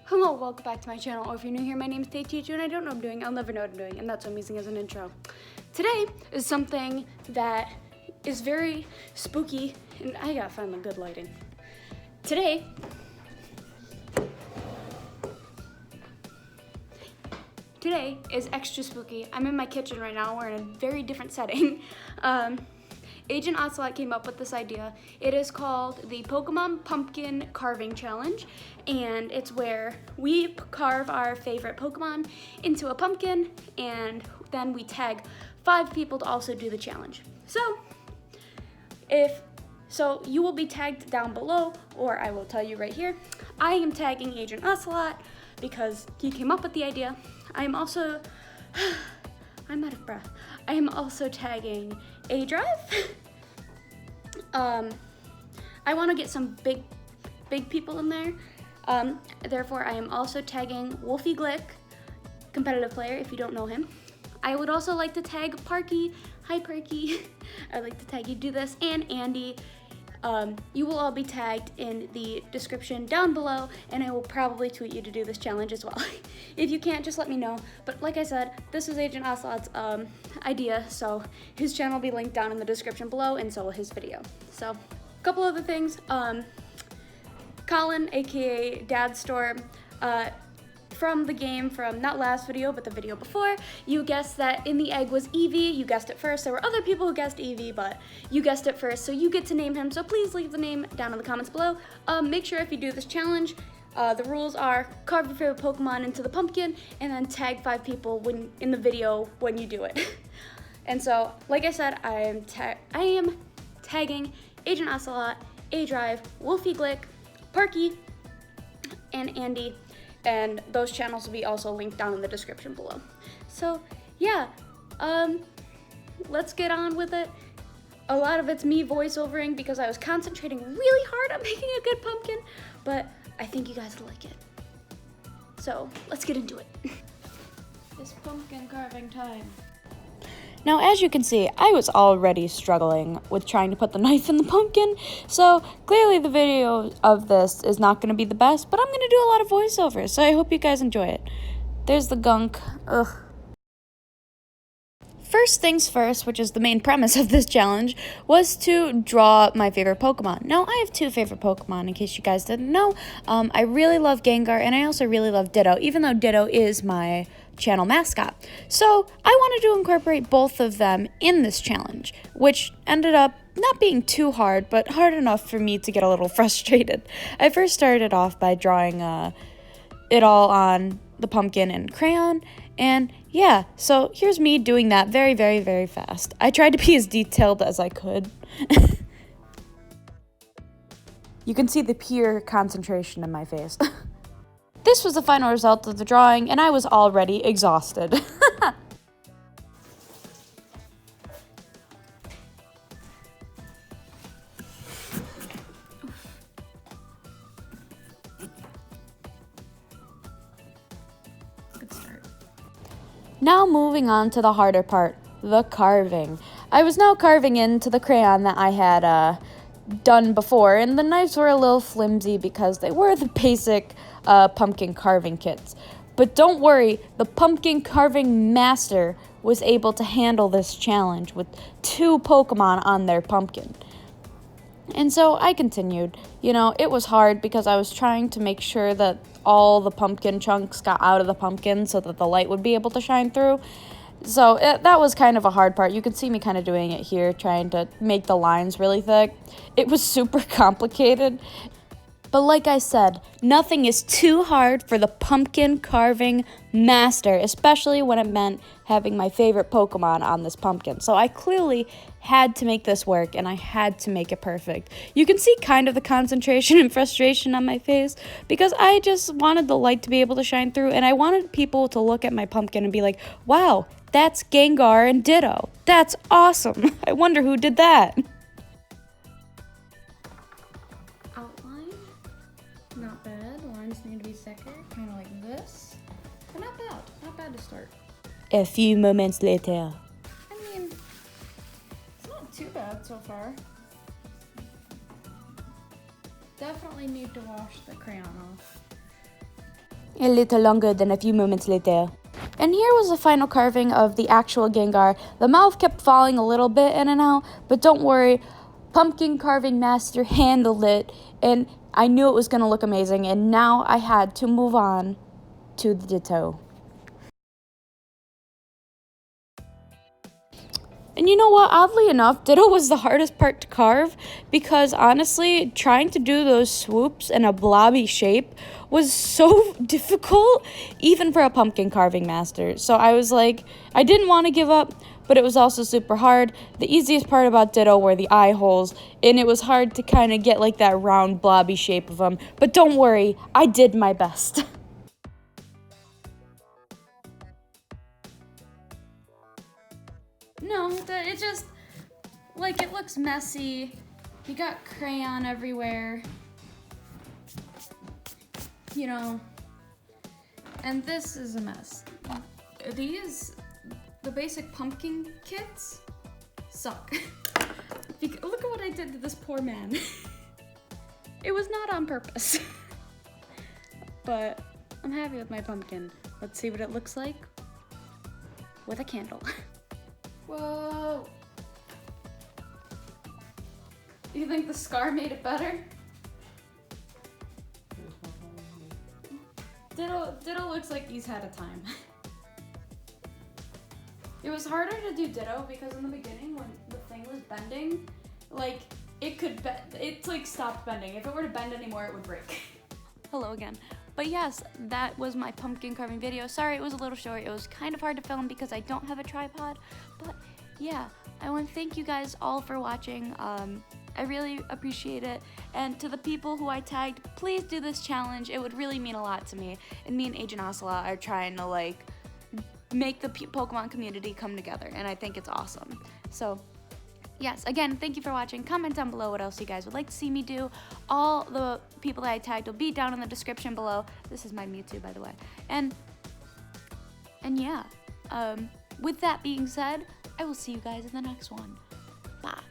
Hello, welcome back to my channel, or if you're new here, my name is Taechichu and I don't know what I'm doing, I'll never know what I'm doing, and that's what I'm using as an intro. Today is something that is very spooky, and I gotta find the good lighting. Today is extra spooky. I'm in my kitchen right now, we're in a very different setting. Agent Ocelot came up with this idea. It is called the Pokemon Pumpkin Carving Challenge, and it's where we carve our favorite Pokemon into a pumpkin, and then we tag 5 people to also do the challenge. So you will be tagged down below, or I will tell you right here. I am tagging Agent Ocelot because he came up with the idea. I'm also, I'm out of breath. I am also tagging A-Drive. I want to get some big people in there. Therefore, I am also tagging Wolfie Glick, competitive player, if you don't know him. I would also like to tag Parky. Hi, Parky. I'd like to tag you, do this, and Andy. You will all be tagged in the description down below, and I will probably tweet you to do this challenge as well. If you can't, just let me know. But like I said, this is Agent Ocelot's idea, so his channel will be linked down in the description below, and so will his video. So, a couple other things. Colin, aka Dad Storm, from the game, from not last video, but the video before, you guessed that in the egg was Eevee. You guessed it first. There were other people who guessed Eevee, but you guessed it first, so you get to name him. So please leave the name down in the comments below. Make sure if you do this challenge, the rules are carve your favorite Pokemon into the pumpkin, and then tag 5 people in the video when you do it. And so, like I said, I am tagging Agent Ocelot, A-Drive, Wolfie Glick, Parky, and Andy. And those channels will be also linked down in the description below. So yeah, let's get on with it. A lot of it's me voiceovering because I was concentrating really hard on making a good pumpkin, but I think you guys will like it. So let's get into it. It's pumpkin carving time. Now, as you can see, I was already struggling with trying to put the knife in the pumpkin, so clearly the video of this is not going to be the best, but I'm going to do a lot of voiceovers, so I hope you guys enjoy it. There's the gunk. Ugh. First things first, which is the main premise of this challenge, was to draw my favorite Pokemon. Now, I have 2 favorite Pokemon, in case you guys didn't know. I really love Gengar, and I also really love Ditto, even though Ditto is my channel mascot. So I wanted to incorporate both of them in this challenge, which ended up not being too hard, but hard enough for me to get a little frustrated. I first started off by drawing it all on the pumpkin and crayon, and yeah, so here's me doing that very, very, very fast. I tried to be as detailed as I could. You can see the pure concentration in my face. This was the final result of the drawing, and I was already exhausted. Good start. Now moving on to the harder part, the carving. I was now carving into the crayon that I had done before, and the knives were a little flimsy because they were the basic pumpkin carving kits. But don't worry, the pumpkin carving master was able to handle this challenge with 2 Pokemon on their pumpkin. And so I continued. You know, it was hard because I was trying to make sure that all the pumpkin chunks got out of the pumpkin so that the light would be able to shine through. So that was kind of a hard part. You can see me kind of doing it here, trying to make the lines really thick. It was super complicated. But like I said, nothing is too hard for the pumpkin carving master, especially when it meant having my favorite Pokemon on this pumpkin. So I clearly had to make this work, and I had to make it perfect. You can see kind of the concentration and frustration on my face because I just wanted the light to be able to shine through, and I wanted people to look at my pumpkin and be like, wow, that's Gengar and Ditto. That's awesome. I wonder who did that. Not bad. The lines need to be thicker, kind of like this. But not bad. Not bad to start. A few moments later. I mean, it's not too bad so far. Definitely need to wash the crayon off. A little longer than a few moments later. And here was the final carving of the actual Gengar. The mouth kept falling a little bit in and out, but don't worry, Pumpkin Carving Master handled it, and I knew it was going to look amazing, and now I had to move on to the Ditto. And you know what, oddly enough, Ditto was the hardest part to carve because honestly, trying to do those swoops in a blobby shape was so difficult, even for a pumpkin carving master. So I was like, I didn't want to give up, but it was also super hard. The easiest part about Ditto were the eye holes, and it was hard to kind of get like that round blobby shape of them. But don't worry, I did my best. No, it just, like, it looks messy. You got crayon everywhere. You know, and this is a mess. The basic pumpkin kits suck. Look at what I did to this poor man. It was not on purpose. But I'm happy with my pumpkin. Let's see what it looks like with a candle. Whoa! You think the scar made it better? Ditto looks like he's had a time. It was harder to do Ditto because in the beginning when the thing was bending, like it like stopped bending. If it were to bend anymore, it would break. Hello again. But yes, that was my pumpkin carving video. Sorry, it was a little short. It was kind of hard to film because I don't have a tripod. But yeah, I want to thank you guys all for watching. I really appreciate it. And to the people who I tagged, please do this challenge. It would really mean a lot to me. And me and Agent Ocelot are trying to like make the Pokemon community come together. And I think it's awesome. So yes, again, thank you for watching. Comment down below what else you guys would like to see me do. All the people that I tagged will be down in the description below. This is my Mewtwo, by the way. And yeah, with that being said, I will see you guys in the next one. Bye.